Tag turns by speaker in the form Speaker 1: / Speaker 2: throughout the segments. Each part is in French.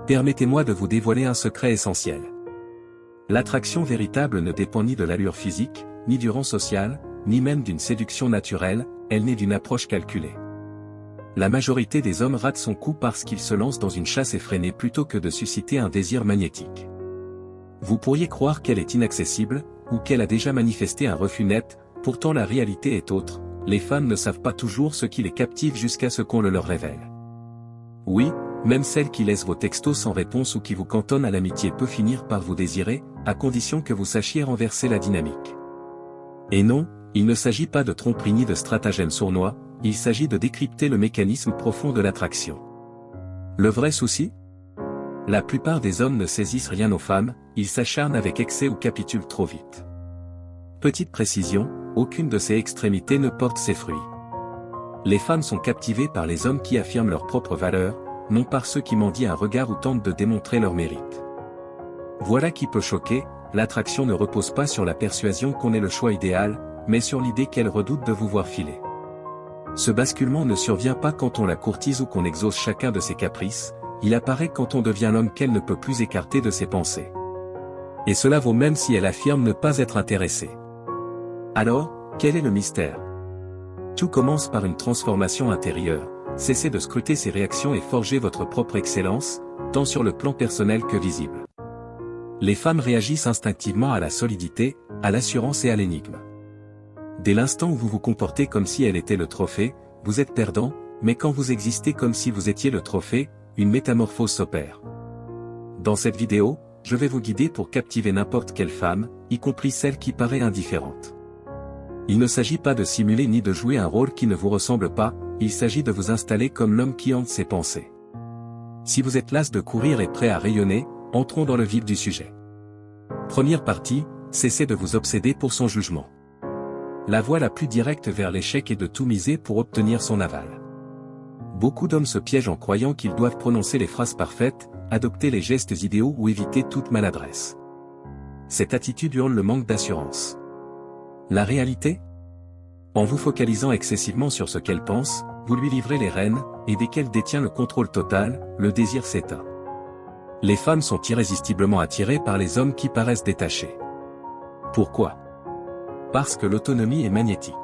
Speaker 1: Permettez-moi de vous dévoiler un secret essentiel. L'attraction véritable ne dépend ni de l'allure physique, ni du rang social, ni même d'une séduction naturelle, elle naît d'une approche calculée. La majorité des hommes ratent son coup parce qu'ils se lancent dans une chasse effrénée plutôt que de susciter un désir magnétique. Vous pourriez croire qu'elle est inaccessible, ou qu'elle a déjà manifesté un refus net, pourtant la réalité est autre, les femmes ne savent pas toujours ce qui les captive jusqu'à ce qu'on le leur révèle. Oui, même celle qui laisse vos textos sans réponse ou qui vous cantonne à l'amitié peut finir par vous désirer, à condition que vous sachiez renverser la dynamique. Et non, il ne s'agit pas de tromperie ni de stratagème sournois, il s'agit de décrypter le mécanisme profond de l'attraction. Le vrai souci ? La plupart des hommes ne saisissent rien aux femmes, ils s'acharnent avec excès ou capitulent trop vite. Petite précision, aucune de ces extrémités ne porte ses fruits. Les femmes sont captivées par les hommes qui affirment leurs propres valeurs, non par ceux qui mendient un regard ou tentent de démontrer leur mérite. Voilà qui peut choquer, l'attraction ne repose pas sur la persuasion qu'on est le choix idéal, mais sur l'idée qu'elle redoute de vous voir filer. Ce basculement ne survient pas quand on la courtise ou qu'on exauce chacun de ses caprices, il apparaît quand on devient l'homme qu'elle ne peut plus écarter de ses pensées. Et cela vaut même si elle affirme ne pas être intéressée. Alors, quel est le mystère ? Tout commence par une transformation intérieure, cessez de scruter ses réactions et forgez votre propre excellence, tant sur le plan personnel que visible. Les femmes réagissent instinctivement à la solidité, à l'assurance et à l'énigme. Dès l'instant où vous vous comportez comme si elle était le trophée, vous êtes perdant, mais quand vous existez comme si vous étiez le trophée, une métamorphose s'opère. Dans cette vidéo, je vais vous guider pour captiver n'importe quelle femme, y compris celle qui paraît indifférente. Il ne s'agit pas de simuler ni de jouer un rôle qui ne vous ressemble pas, il s'agit de vous installer comme l'homme qui hante ses pensées. Si vous êtes las de courir et prêt à rayonner, entrons dans le vif du sujet. Première partie, cessez de vous obséder pour son jugement. La voie la plus directe vers l'échec est de tout miser pour obtenir son aval. Beaucoup d'hommes se piègent en croyant qu'ils doivent prononcer les phrases parfaites, adopter les gestes idéaux ou éviter toute maladresse. Cette attitude hurle le manque d'assurance. La réalité ? En vous focalisant excessivement sur ce qu'elle pense, vous lui livrez les rênes, et dès qu'elle détient le contrôle total, le désir s'éteint. Les femmes sont irrésistiblement attirées par les hommes qui paraissent détachés. Pourquoi ? Parce que l'autonomie est magnétique.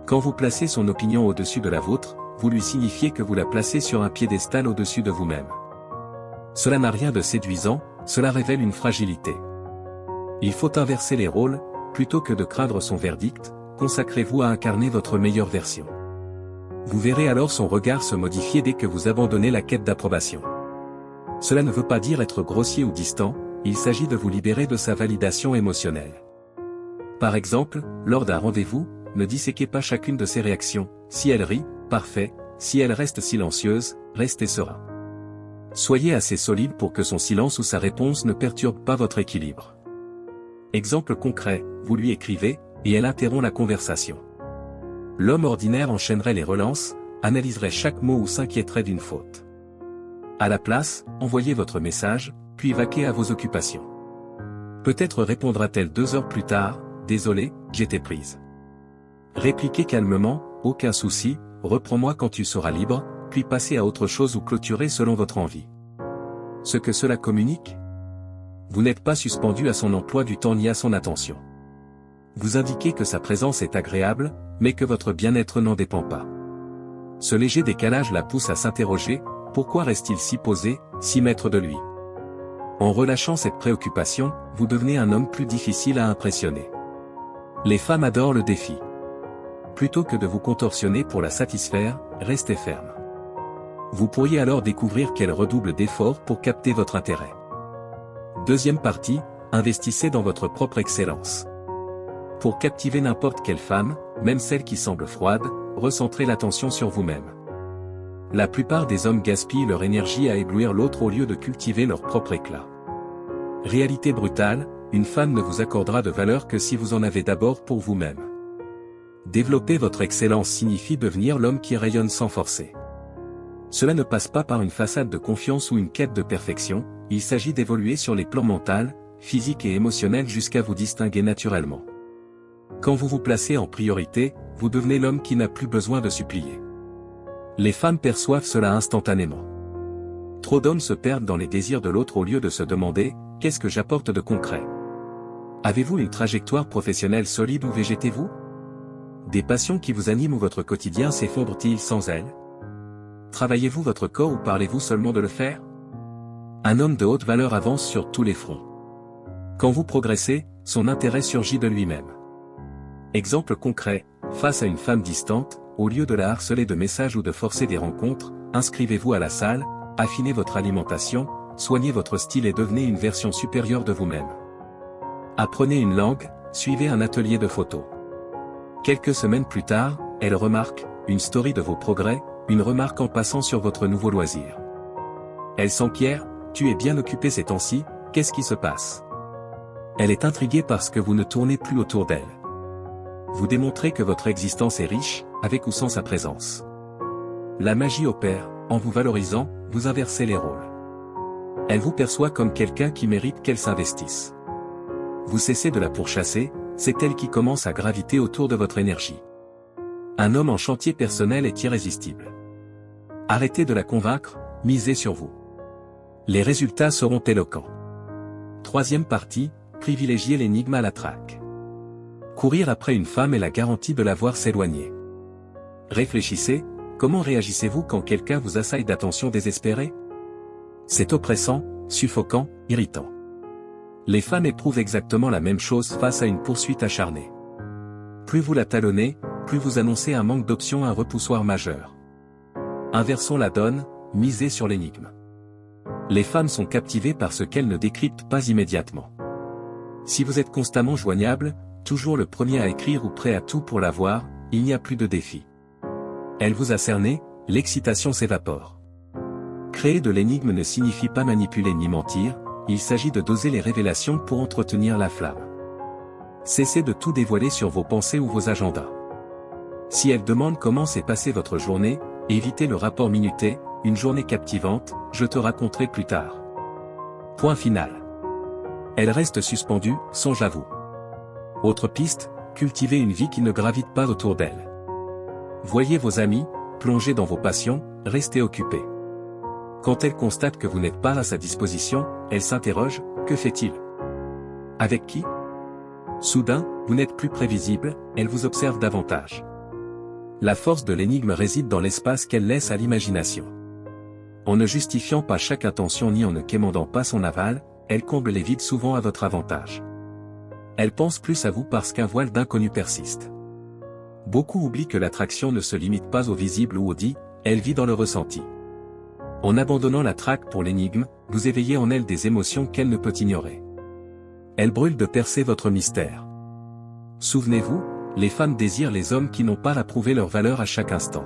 Speaker 1: Quand vous placez son opinion au-dessus de la vôtre, vous lui signifiez que vous la placez sur un piédestal au-dessus de vous-même. Cela n'a rien de séduisant, cela révèle une fragilité. Il faut inverser les rôles, plutôt que de craindre son verdict, consacrez-vous à incarner votre meilleure version. Vous verrez alors son regard se modifier dès que vous abandonnez la quête d'approbation. Cela ne veut pas dire être grossier ou distant, il s'agit de vous libérer de sa validation émotionnelle. Par exemple, lors d'un rendez-vous, ne disséquez pas chacune de ses réactions, si elle rit, parfait, si elle reste silencieuse, restez serein. Soyez assez solide pour que son silence ou sa réponse ne perturbe pas votre équilibre. Exemple concret, vous lui écrivez, et elle interrompt la conversation. L'homme ordinaire enchaînerait les relances, analyserait chaque mot ou s'inquiéterait d'une faute. À la place, envoyez votre message, puis vaquez à vos occupations. Peut-être répondra-t-elle 2 heures plus tard, « Désolé, j'étais prise ». Répliquez calmement, « Aucun souci, reprends-moi quand tu seras libre », puis passez à autre chose ou clôturez selon votre envie. Ce que cela communique ? Vous n'êtes pas suspendu à son emploi du temps ni à son attention. Vous indiquez que sa présence est agréable, mais que votre bien-être n'en dépend pas. Ce léger décalage la pousse à s'interroger, pourquoi reste-t-il si posé, si maître de lui ? En relâchant cette préoccupation, vous devenez un homme plus difficile à impressionner. Les femmes adorent le défi. Plutôt que de vous contorsionner pour la satisfaire, restez ferme. Vous pourriez alors découvrir qu'elle redouble d'efforts pour capter votre intérêt. Deuxième partie, investissez dans votre propre excellence. Pour captiver n'importe quelle femme, même celle qui semble froide, recentrez l'attention sur vous-même. La plupart des hommes gaspillent leur énergie à éblouir l'autre au lieu de cultiver leur propre éclat. Réalité brutale, une femme ne vous accordera de valeur que si vous en avez d'abord pour vous-même. Développer votre excellence signifie devenir l'homme qui rayonne sans forcer. Cela ne passe pas par une façade de confiance ou une quête de perfection, il s'agit d'évoluer sur les plans mental, physique et émotionnel jusqu'à vous distinguer naturellement. Quand vous vous placez en priorité, vous devenez l'homme qui n'a plus besoin de supplier. Les femmes perçoivent cela instantanément. Trop d'hommes se perdent dans les désirs de l'autre au lieu de se demander « Qu'est-ce que j'apporte de concret ?» Avez-vous une trajectoire professionnelle solide ou végétez-vous? Des passions qui vous animent ou votre quotidien s'effondre-t-il sans elles? Travaillez-vous votre corps ou parlez-vous seulement de le faire? Un homme de haute valeur avance sur tous les fronts. Quand vous progressez, son intérêt surgit de lui-même. Exemple concret, face à une femme distante, au lieu de la harceler de messages ou de forcer des rencontres, inscrivez-vous à la salle, affinez votre alimentation, soignez votre style et devenez une version supérieure de vous-même. Apprenez une langue, suivez un atelier de photo. Quelques semaines plus tard, elle remarque une story de vos progrès, une remarque en passant sur votre nouveau loisir. Elle s'enquiert, tu es bien occupé ces temps-ci, qu'est-ce qui se passe? Elle est intriguée parce que vous ne tournez plus autour d'elle. Vous démontrez que votre existence est riche, avec ou sans sa présence. La magie opère, en vous valorisant, vous inversez les rôles. Elle vous perçoit comme quelqu'un qui mérite qu'elle s'investisse. Vous cessez de la pourchasser, c'est elle qui commence à graviter autour de votre énergie. Un homme en chantier personnel est irrésistible. Arrêtez de la convaincre, misez sur vous. Les résultats seront éloquents. Troisième partie, privilégier l'énigme à la traque. Courir après une femme est la garantie de la voir s'éloigner. Réfléchissez, comment réagissez-vous quand quelqu'un vous assaille d'attention désespérée? C'est oppressant, suffocant, irritant. Les femmes éprouvent exactement la même chose face à une poursuite acharnée. Plus vous la talonnez, plus vous annoncez un manque d'options, un repoussoir majeur. Inversons la donne, misez sur l'énigme. Les femmes sont captivées par ce qu'elles ne décryptent pas immédiatement. Si vous êtes constamment joignable, toujours le premier à écrire ou prêt à tout pour la voir, il n'y a plus de défi. Elle vous a cerné, l'excitation s'évapore. Créer de l'énigme ne signifie pas manipuler ni mentir, il s'agit de doser les révélations pour entretenir la flamme. Cessez de tout dévoiler sur vos pensées ou vos agendas. Si elle demande comment s'est passée votre journée, évitez le rapport minuté, une journée captivante, je te raconterai plus tard. Point final. Elle reste suspendue, songe à vous. Autre piste, cultivez une vie qui ne gravite pas autour d'elle. Voyez vos amis, plongez dans vos passions, restez occupés. Quand elle constate que vous n'êtes pas à sa disposition, elle s'interroge, que fait-il? Avec qui? Soudain, vous n'êtes plus prévisible, elle vous observe davantage. La force de l'énigme réside dans l'espace qu'elle laisse à l'imagination. En ne justifiant pas chaque intention ni en ne quémandant pas son aval, elle comble les vides souvent à votre avantage. Elle pense plus à vous parce qu'un voile d'inconnu persiste. Beaucoup oublient que l'attraction ne se limite pas au visible ou au dit, elle vit dans le ressenti. En abandonnant la traque pour l'énigme, vous éveillez en elle des émotions qu'elle ne peut ignorer. Elle brûle de percer votre mystère. Souvenez-vous, les femmes désirent les hommes qui n'ont pas à prouver leur valeur à chaque instant.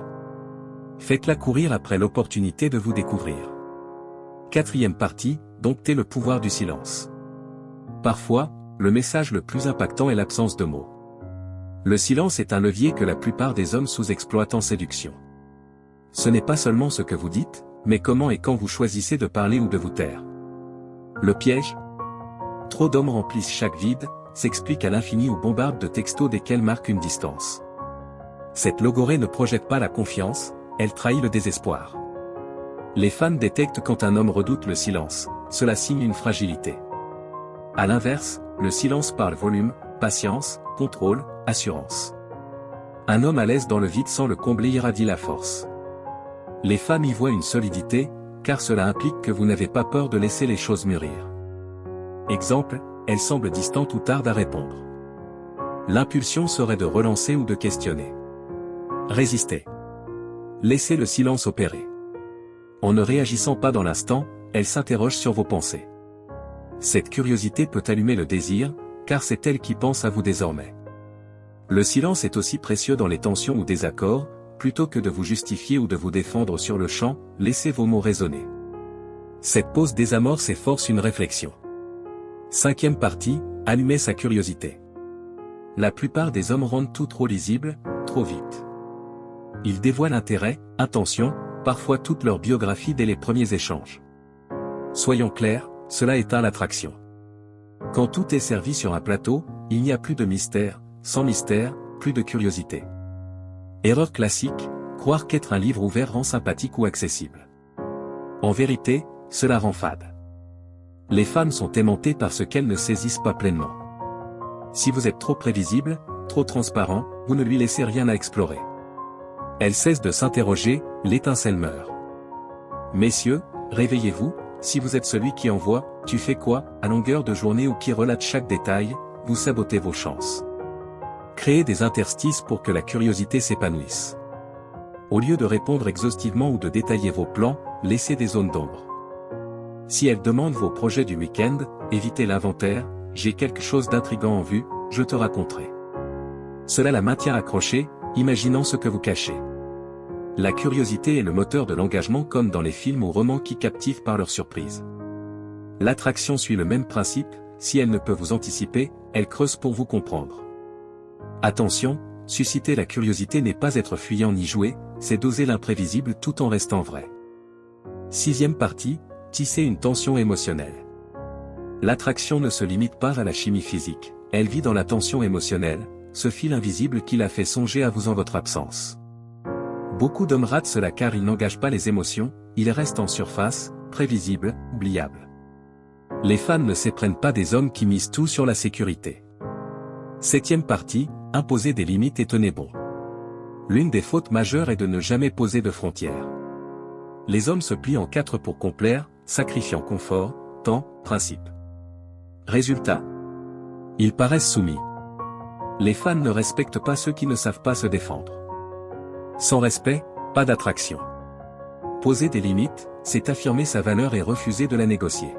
Speaker 1: Faites-la courir après l'opportunité de vous découvrir. Quatrième partie, domptez le pouvoir du silence. Parfois, le message le plus impactant est l'absence de mots. Le silence est un levier que la plupart des hommes sous-exploitent en séduction. Ce n'est pas seulement ce que vous dites, mais comment et quand vous choisissez de parler ou de vous taire. Le piège? Trop d'hommes remplissent chaque vide, s'expliquent à l'infini ou bombardent de textos desquels marque une distance. Cette logorée ne projette pas la confiance, elle trahit le désespoir. Les femmes détectent quand un homme redoute le silence, cela signe une fragilité. À l'inverse, le silence parle volume, patience, contrôle, assurance. Un homme à l'aise dans le vide sans le combler irradie la force. Les femmes y voient une solidité, car cela implique que vous n'avez pas peur de laisser les choses mûrir. Exemple, elle semble distante ou tarde à répondre. L'impulsion serait de relancer ou de questionner. Résistez. Laissez le silence opérer. En ne réagissant pas dans l'instant, elle s'interroge sur vos pensées. Cette curiosité peut allumer le désir, car c'est elle qui pense à vous désormais. Le silence est aussi précieux dans les tensions ou désaccords, plutôt que de vous justifier ou de vous défendre sur le champ, laissez vos mots résonner. Cette pause désamorce et force une réflexion. Cinquième partie, allumer sa curiosité. La plupart des hommes rendent tout trop lisible, trop vite. Ils dévoilent intérêt, intention, parfois toute leur biographie dès les premiers échanges. Soyons clairs, cela éteint l'attraction. Quand tout est servi sur un plateau, il n'y a plus de mystère, sans mystère, plus de curiosité. Erreur classique, croire qu'être un livre ouvert rend sympathique ou accessible. En vérité, cela rend fade. Les femmes sont aimantées par ce qu'elles ne saisissent pas pleinement. Si vous êtes trop prévisible, trop transparent, vous ne lui laissez rien à explorer. Elle cesse de s'interroger, l'étincelle meurt. Messieurs, réveillez-vous, si vous êtes celui qui envoie « tu fais quoi » à longueur de journée ou qui relate chaque détail, vous sabotez vos chances. Créez des interstices pour que la curiosité s'épanouisse. Au lieu de répondre exhaustivement ou de détailler vos plans, laissez des zones d'ombre. Si elle demande vos projets du week-end, évitez l'inventaire, j'ai quelque chose d'intriguant en vue, je te raconterai. Cela la maintient accrochée, imaginant ce que vous cachez. La curiosité est le moteur de l'engagement comme dans les films ou romans qui captivent par leur surprise. L'attraction suit le même principe, si elle ne peut vous anticiper, elle creuse pour vous comprendre. Attention, susciter la curiosité n'est pas être fuyant ni jouer, c'est doser l'imprévisible tout en restant vrai. Sixième partie, tisser une tension émotionnelle. L'attraction ne se limite pas à la chimie physique, elle vit dans la tension émotionnelle, ce fil invisible qui la fait songer à vous en votre absence. Beaucoup d'hommes ratent cela car ils n'engagent pas les émotions, ils restent en surface, prévisibles, oubliables. Les fans ne s'éprennent pas des hommes qui misent tout sur la sécurité. Septième partie, imposer des limites et tenez bon. L'une des fautes majeures est de ne jamais poser de frontières. Les hommes se plient en quatre pour complaire, sacrifiant confort, temps, principe. Résultat. Ils paraissent soumis. Les fans ne respectent pas ceux qui ne savent pas se défendre. Sans respect, pas d'attraction. Poser des limites, c'est affirmer sa valeur et refuser de la négocier.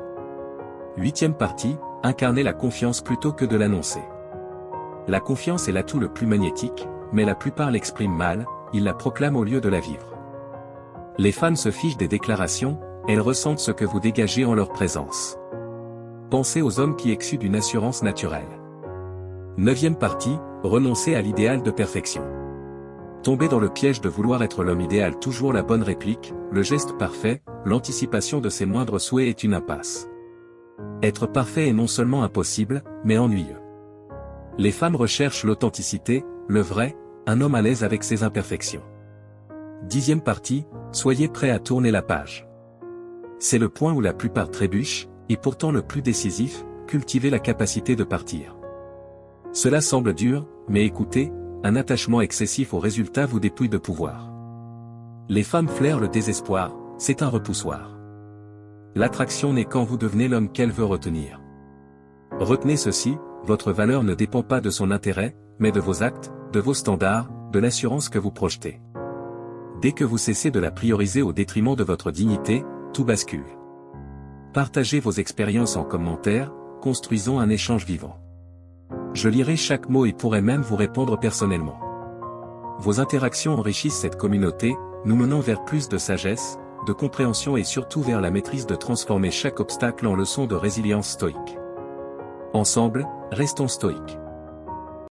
Speaker 1: Huitième partie, incarner la confiance plutôt que de l'annoncer. La confiance est l'atout le plus magnétique, mais la plupart l'expriment mal, ils la proclament au lieu de la vivre. Les fans se fichent des déclarations, elles ressentent ce que vous dégagez en leur présence. Pensez aux hommes qui exudent une assurance naturelle. Neuvième partie, renoncer à l'idéal de perfection. Tomber dans le piège de vouloir être l'homme idéal, toujours la bonne réplique, le geste parfait, l'anticipation de ses moindres souhaits est une impasse. Être parfait est non seulement impossible, mais ennuyeux. Les femmes recherchent l'authenticité, le vrai, un homme à l'aise avec ses imperfections. Dixième partie, soyez prêts à tourner la page. C'est le point où la plupart trébuchent, et pourtant le plus décisif, cultiver la capacité de partir. Cela semble dur, mais écoutez, un attachement excessif au résultat vous dépouille de pouvoir. Les femmes flairent le désespoir, c'est un repoussoir. L'attraction naît quand vous devenez l'homme qu'elle veut retenir. Retenez ceci, votre valeur ne dépend pas de son intérêt, mais de vos actes, de vos standards, de l'assurance que vous projetez. Dès que vous cessez de la prioriser au détriment de votre dignité, tout bascule. Partagez vos expériences en commentaire, construisons un échange vivant. Je lirai chaque mot et pourrai même vous répondre personnellement. Vos interactions enrichissent cette communauté, nous menant vers plus de sagesse, de compréhension et surtout vers la maîtrise de transformer chaque obstacle en leçon de résilience stoïque. Ensemble, restons stoïques.